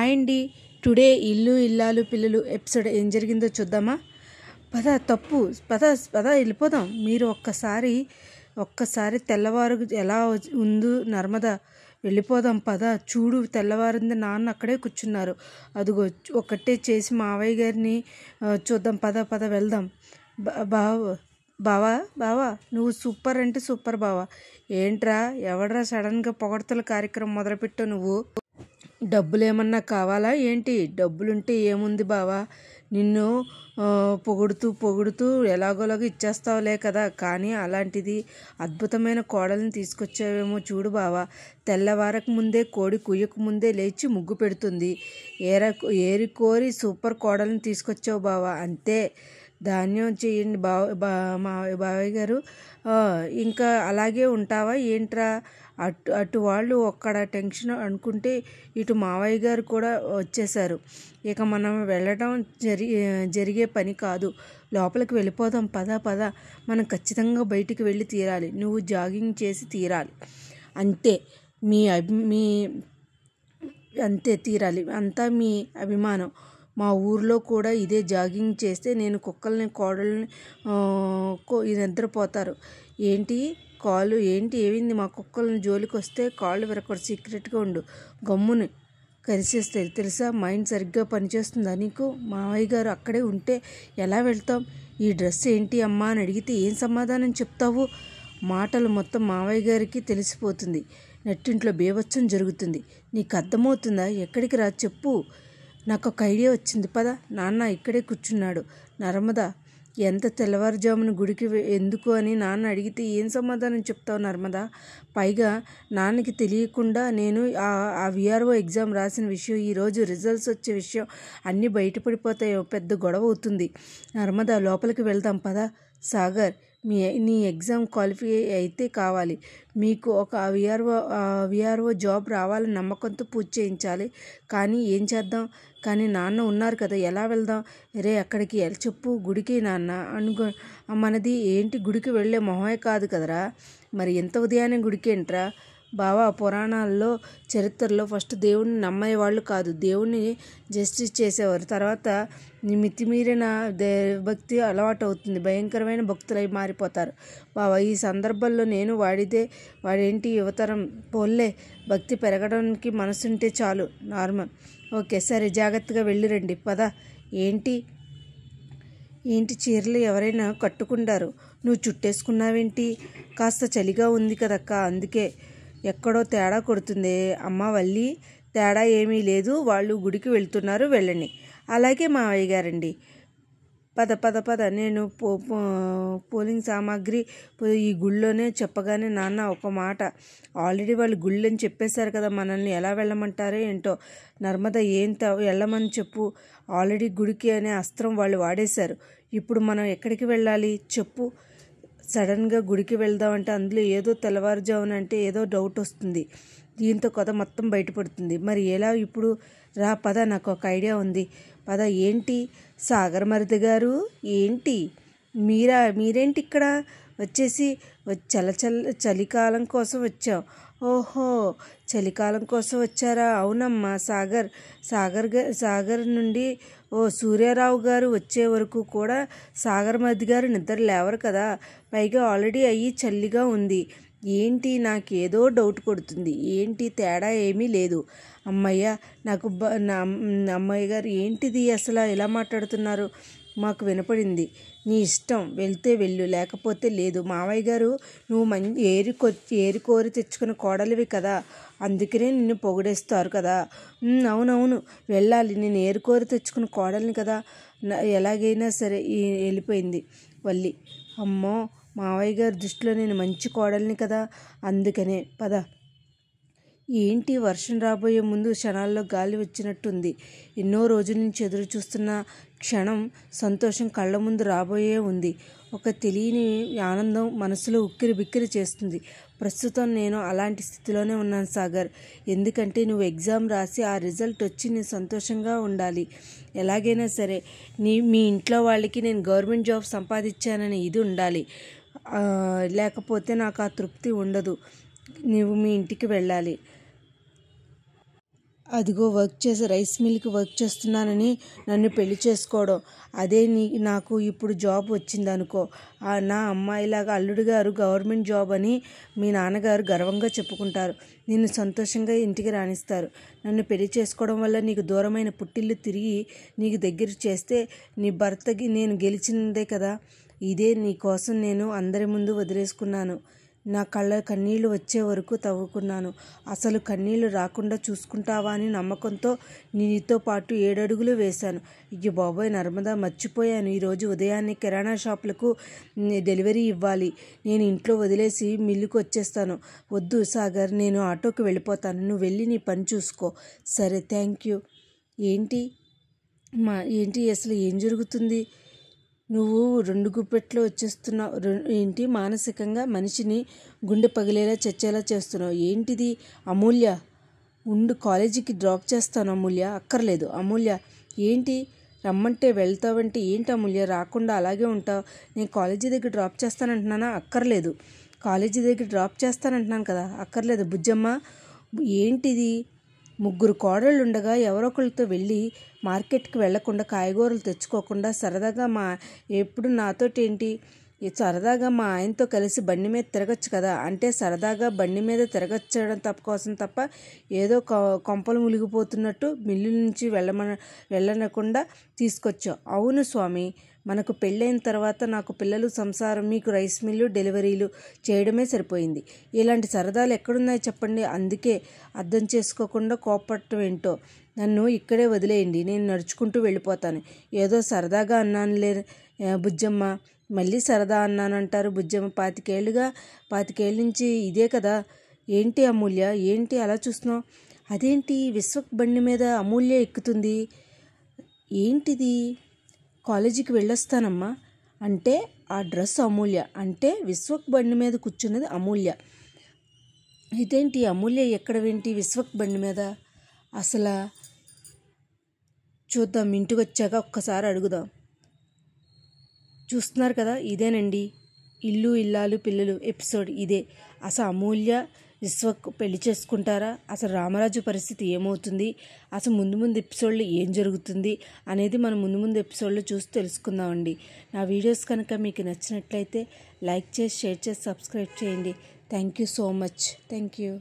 Hi అండి. Today ఇల్లు ఇల్లాలు పిల్లలు ఎపిసోడ్ ఏం జరిగిందో చూద్దామా? పద పద వెళ్ళిపోదాం. మీరు ఒక్కసారి తెల్లవారు ఎలా ఉందో నర్మద వెళ్ళిపోదాం పద. చూడు తెల్లవారింది, నాన్న అక్కడే కూర్చున్నారు. అదిగో ఒక్కటే చేసి మావయ్య గారిని చూద్దాం. పద వెళ్దాం. బావా బావా నువ్వు సూపర్ అంటే సూపర్ బావా. ఏంట్రా ఎవడ్రా సడన్గా పొగడతల కార్యక్రమం మొదలుపెట్టావు నువ్వు? డబ్బులు ఏమన్నా కావాలా ఏంటి? డబ్బులుంటే ఏముంది బావా, నిన్ను పొగుడుతూ ఎలాగోలాగా ఇచ్చేస్తావులే కదా. కానీ అలాంటిది అద్భుతమైన కోడల్ని తీసుకొచ్చావేమో చూడు బావా. తెల్లవారక ముందే కోడి కుయ్యకు ముందే లేచి ముగ్గు పెడుతుంది. ఏరి కోరి సూపర్ కోడల్ని తీసుకొచ్చావు బావా. అంతే, ధాన్యం చేయండి బావయ్య గారు. ఇంకా అలాగే ఉంటావా ఏంట్రా? అటు వాళ్ళు ఒక్కడ టెన్షన్ అనుకుంటే ఇటు మావయ్య గారు కూడా వచ్చేసారు. ఇక మనం వెళ్ళడం జరిగే పని కాదు. లోపలికి వెళ్ళిపోదాం పద. మనం ఖచ్చితంగా బయటికి వెళ్ళి తీరాలి. నువ్వు జాగింగ్ చేసి తీరాలి. అంతే అంతే తీరాలి. అంతా మీ అభిమానం. మా ఊర్లో కూడా ఇదే జాగింగ్ చేస్తే నేను కుక్కల్ని కోడల్ని నిద్రపోతారు. ఏంటి ఏమైంది? మా కుక్కలను జోలికి వస్తే కాళ్ళు విరకొడు. సీక్రెట్గా ఉండు, గమ్ముని కరిచేస్తాయి తెలుసా. మైండ్ సరిగ్గా పనిచేస్తుందా నీకు? మావయ్య గారు అక్కడే ఉంటే ఎలా వెళ్తాం? ఈ డ్రెస్ ఏంటి అమ్మా అని అడిగితే ఏం సమాధానం చెప్తావు? మాటలు మొత్తం మావయ్య గారికి తెలిసిపోతుంది. నెట్టింట్లో బీభత్సం జరుగుతుంది. నీకు అర్థమవుతుందా? ఎక్కడికి రా చెప్పు. నాకు ఒక ఐడియా వచ్చింది. పద. నాన్న ఇక్కడే కూర్చున్నాడు. నర్మద ఎంత తెల్లవారుజామున గుడికి ఎందుకు అని నాన్న అడిగితే ఏం సమాధానం చెప్తావు నర్మద? పైగా నాన్నకి తెలియకుండా నేను ఆ విఆర్ఓ ఎగ్జామ్ రాసిన విషయం, ఈరోజు రిజల్ట్స్ వచ్చే విషయం అన్నీ బయటపడిపోతాయో, పెద్ద గొడవ అవుతుంది. నర్మద లోపలికి వెళ్దాం పద. సాగర్, నీ ఎగ్జామ్ క్వాలిఫై అయితే కావాలి. మీకు ఒక విఆర్ఓ జాబ్ రావాలని నమ్మకంతో పూజ చేయించాలి. కానీ ఏం చేద్దాం? కానీ నాన్న ఉన్నారు కదా, ఎలా వెళ్దాం? రే అక్కడికి చెప్పు. గుడికి నాన్న మనది ఏంటి? గుడికి వెళ్ళే మొహమే కాదు కదరా. మరి ఎంత ఉదయాన్నే గుడికి ఏంట్రా? బావా, పురాణాల్లో చరిత్రలో ఫస్ట్ దేవుడిని నమ్మేవాళ్ళు కాదు, దేవుడిని జస్టిస్ చేసేవారు. తర్వాత మితిమీరిన భక్తి అలవాటు అవుతుంది, భయంకరమైన భక్తులై మారిపోతారు. బావా, ఈ సందర్భంలో నేను వాడేంటి యువతరం పోల్లే. భక్తి పెరగడానికి మనసుంటే చాలు, నార్మల్. ఓకే సరే, జాగ్రత్తగా వెళ్ళిరండి పద. ఏంటి చీరలు ఎవరైనా కట్టుకుంటారు, నువ్వు చుట్టేసుకున్నావేంటి? కాస్త చలిగా ఉంది కదక్క, అందుకే. ఎక్కడో తేడా కొడుతుంది అమ్మ వల్లి. తేడా ఏమీ లేదు, వాళ్ళు గుడికి వెళ్తున్నారు, వెళ్ళండి. అలాగే మావయ్య గారండి. పద. నేను పోలింగ్ సామాగ్రి ఈ గుళ్ళోనే చెప్పగానే నాన్న ఒక మాట, ఆల్రెడీ వాళ్ళు గుళ్ళని చెప్పేశారు కదా, మనల్ని ఎలా వెళ్ళమంటారో ఏంటో. నర్మద వెళ్ళమని చెప్పు. ఆల్రెడీ గుడికి అనే అస్త్రం వాళ్ళు వాడేశారు. ఇప్పుడు మనం ఎక్కడికి వెళ్ళాలి చెప్పు. సడన్గా గుడికి వెళ్దామంటే అందులో ఏదో తెల్లవారుజామున అంటే ఏదో డౌట్ వస్తుంది. దీంతో కథ మొత్తం బయటపడుతుంది. మరి ఎలా ఇప్పుడు? రా పద, నాకు ఒక ఐడియా ఉంది. పద. ఏంటి? సాగర్ మరిది గారు, ఏంటి మీరేంటి ఇక్కడ వచ్చేసి? చలికాలం కోసం వచ్చాం. ఓహో, చలికాలం కోసం వచ్చారా? అవునమ్మా. సాగర్ నుండి సూర్యారావు గారు వచ్చే వరకు కూడా సాగర్ మరిది గారు నిద్ర లేవరు కదా. పైగా ఆల్రెడీ అయ్యి చలిగా ఉంది. ఏంటి? నాకేదో డౌట్ కొడుతుంది. ఏంటి? తేడా ఏమీ లేదు. అమ్మయ్య, నాకు అమ్మయ్య గారు ఏంటిది అసలు ఇలా మాట్లాడుతున్నారు? మాకు వినపడింది. నీ ఇష్టం, వెళ్తే వెళ్ళు, లేకపోతే లేదు. మావయ్య గారు, నువ్వు ఏరి కోరి తెచ్చుకున్న కోడలివి కదా, అందుకనే నిన్ను పొగిడేస్తారు కదా. అవునవును, వెళ్ళాలి. నేను ఏరుకోరి తెచ్చుకున్న కోడల్ని కదా. ఎలాగైనా సరే వెళ్ళిపోయింది వల్లి. అమ్మో, మావయ్య గారి దృష్టిలో నేను మంచి కోడల్ని కదా, అందుకనే. పద. ఏంటి? వర్షం రాబోయే ముందు క్షణాల్లో గాలి వచ్చినట్టుంది. ఎన్నో రోజుల నుంచి ఎదురు చూస్తున్న క్షణం, సంతోషం కళ్ళ ముందు రాబోయే ఉంది. ఒక తెలియని ఆనందం మనసులో ఉక్కిరి బిక్కిరి చేస్తుంది. ప్రస్తుతం నేను అలాంటి స్థితిలోనే ఉన్నాను సాగర్. ఎందుకంటే నువ్వు ఎగ్జామ్ రాసి ఆ రిజల్ట్ వచ్చి నేను సంతోషంగా ఉండాలి. ఎలాగైనా సరే మీ ఇంట్లో వాళ్ళకి నేను గవర్నమెంట్ జాబ్ సంపాదించానని ఇది ఉండాలి. లేకపోతే నాకు ఆ తృప్తి ఉండదు. నువ్వు మీ ఇంటికి వెళ్ళాలి. అదిగో రైస్ మిల్కి వర్క్ చేస్తున్నానని నన్ను పెళ్లి చేసుకోవడం, అదే నాకు ఇప్పుడు జాబ్ వచ్చింది అనుకో, నా అమ్మాయిలాగా అల్లుడు గారు గవర్నమెంట్ జాబ్ అని మీ నాన్నగారు గర్వంగా చెప్పుకుంటారు. నిన్ను సంతోషంగా ఇంటికి రాణిస్తారు. నన్ను పెళ్లి చేసుకోవడం వల్ల నీకు దూరమైన పుట్టిల్లు తిరిగి నీకు దగ్గర చేస్తే నీ భర్తకి నేను గెలిచిందే కదా. ఇదే నీ కోసం నేను అందరి ముందు వదిలేసుకున్నాను. నా కన్నీళ్లు వచ్చే వరకు తవ్వుకున్నాను. అసలు కన్నీళ్లు రాకుండా చూసుకుంటావా అని నమ్మకంతో నీతో పాటు 7 అడుగులు వేశాను. ఇక బాబోయ్ నర్మదా, మర్చిపోయాను. ఈరోజు ఉదయాన్నే కిరాణా షాపులకు డెలివరీ ఇవ్వాలి. నేను ఇంట్లో వదిలేసి మిల్లుకు వచ్చేస్తాను. వద్దు సాగర్, నేను ఆటోకి వెళ్ళిపోతాను. నువ్వు వెళ్ళి నీ పని చూసుకో. సరే, థ్యాంక్ యూ. ఏంటి అసలు ఏం జరుగుతుంది? నువ్వు 2 గుప్పెట్లో వచ్చేస్తున్నావు ఏంటి? మానసికంగా మనిషిని గుండె పగిలేలా చచ్చేలా చేస్తున్నావు ఏంటిది? అమూల్య, ఉండు, కాలేజీకి డ్రాప్ చేస్తాను. అమూల్య, అక్కర్లేదు. అమూల్య, ఏంటి రమ్మంటే వెళ్తావంటే ఏంటి అమూల్య? రాకుండా అలాగే ఉంటావు. నేను కాలేజీ దగ్గర డ్రాప్ చేస్తానంటున్నానా? అక్కర్లేదు. కాలేజీ దగ్గర డ్రాప్ చేస్తానంటున్నాను కదా, అక్కర్లేదు. బుజ్జమ్మ, ఏంటిది? 3 కోడళ్ళు ఉండగా ఎవరొకరితో వెళ్ళి మార్కెట్కి వెళ్లకుండా, కాయగూరలు తెచ్చుకోకుండా సరదాగా ఎప్పుడు నాతోటి ఏంటి? సరదాగా మా ఆయనతో కలిసి బండి మీద తిరగచ్చు కదా. అంటే సరదాగా బండి మీద తిరగచ్చడం కోసం తప్ప ఏదో కొంపలు మునిగిపోతున్నట్టు మిల్లు నుంచి వెళ్ళనకుండా తీసుకొచ్చావు. అవును స్వామి, మనకు పెళ్ళైన తర్వాత నాకు పిల్లలు, సంసారం, మీకు రైస్ మిల్లు, డెలివరీలు చేయడమే సరిపోయింది. ఇలాంటి సరదాలు ఎక్కడున్నాయి చెప్పండి. అందుకే అర్థం చేసుకోకుండా కోపడటం ఏంటో. నన్ను ఇక్కడే వదిలేయండి, నేను నడుచుకుంటూ వెళ్ళిపోతాను. ఏదో సరదాగా అన్నానులే బుజ్జమ్మ. మళ్ళీ సరదా అన్నానంటారు బుజ్జమ్మ. 25 ఏళ్ళ నుంచి ఇదే కదా. ఏంటి అమూల్య, ఏంటి అలా చూస్తున్నావు? అదేంటి విశ్వక్ బండి మీద అమూల్య ఎక్కుతుంది? ఏంటిది? కాలేజీకి వెళ్ళొస్తానమ్మా అంటే ఆ డ్రెస్ అమూల్య, అంటే విశ్వక్ బండి మీద కూర్చున్నది అమూల్య. ఇదేంటి అమూల్య ఎక్కడవేంటి విశ్వక్ బండి మీద? అసలు చూద్దాం, ఇంటికి వచ్చాక ఒక్కసారి అడుగుదాం. చూస్తున్నారు కదా, ఇదేనండి ఇల్లు ఇల్లాలు పిల్లలు ఎపిసోడ్. ఇదే అసలు అమూల్య విశ్వక్ పెళ్లి చేసుకుంటారా? అసలు రామరాజు పరిస్థితి ఏమవుతుంది? అసలు ముందు ఎపిసోడ్లో ఏం జరుగుతుంది అనేది మనం ముందు ఎపిసోడ్లో చూసి తెలుసుకుందామండి. నా వీడియోస్ కనుక మీకు నచ్చినట్లయితే లైక్ చేసి, షేర్ చేసి, సబ్స్క్రైబ్ చేయండి. Thank you so much. Thank you.